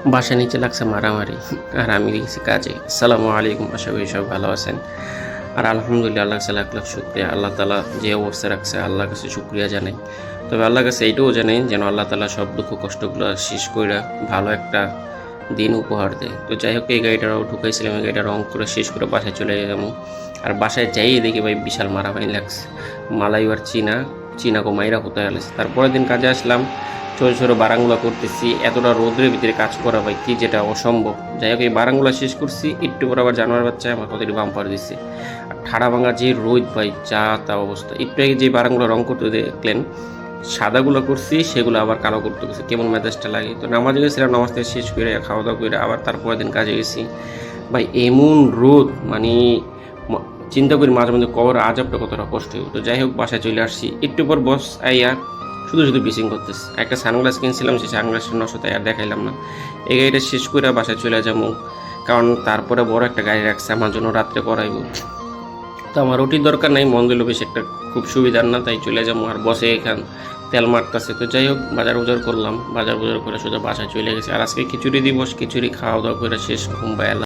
বাসার নিচে লাগছে মারামারি আর আমি গেছি কাজে। আসসালামু আলাইকুম, আশা করি সব ভালো আছেন। আর আলহামদুলিল্লাহ, আল্লাহ কাছে লাখ লাখ শুক্রিয়া। আল্লাহ তালা যে অবস্থা রাখছে আল্লাহর কাছে শুক্রিয়া জানাই। তবে আল্লাহর কাছে এইটাও জানাই যেন আল্লাহ তালা সব দুঃখ কষ্টগুলো শেষ করে ভালো একটা দিন উপহার দেয়। তো যাই হোক, এই গাড়িটাও ঢুকাইছিলাম, এই গাড়িটা রং করে শেষ করে বাসায় চলে যাবো। আর বাসায় যাই দেখি ভাই বিশাল মারামারি লাগছে। মালাই আর চীনা মাইরা কোথায় আলেছে। তারপরের দিন কাজে আসলাম, ছোটো ছোটো বারাঙ্গুলা করতেছি। এতটা রোদ্রের ভিতরে কাজ করা ভাই কি যেটা অসম্ভব। যাই হোক, এই বারাঙ্গুলা শেষ করছি, একটু পর আবার জানোয়ার বাচ্চা আমার কতটি বাম্পার দিচ্ছে। আর ঠাড়া ভাঙা যে রোদ ভাই, যা তা অবস্থা। একটু আগে যে বারাঙ্গুলা রং করতে দেখলেন, সাদাগুলো করছি, সেগুলো আবার কালো করতে গেছে, কেমন মেজাজটা লাগে। তো নামাজে গেছিলাম, নামাজ থেকে শেষ করে খাওয়া দাওয়া করে আবার তারপরের দিন কাজে গেছি। ভাই এমন রোদ, মানে চিন্তা করি মাঝে মাঝে কবর আজাবটা কতটা কষ্ট হইব। তো যাই হোক, বাসায় চলে আসছি। একটু পর বস আইয়া শুধু শুধু বিচিং করতেছে। একটা সানগ্লাস কিনছিলাম, সেই সানগ্লাসটা নষ্ট, তাই আর দেখাইলাম না। এই গাড়িটা শেষ করে বাসায় চলে যাবো, কারণ তারপরে বড় একটা গাড়ি রাখছে আমার জন্য, রাত্রে করাইব। তো আমার রুটির দরকার নাই, মন দিল বেশ একটা খুব সুবিধার না, তাই চলে যাবো। আর বসে এখান তেল মারতেছে। তো যাই হোক, বাজার বাজার করলাম, বাজার বাজার করে সোজা বাসায় চলে গেছে। আর আজকে খিচুড়ি দিবস, খিচুড়ি খাওয়া দাওয়া করে শেষ, ঘুম পাইলাম।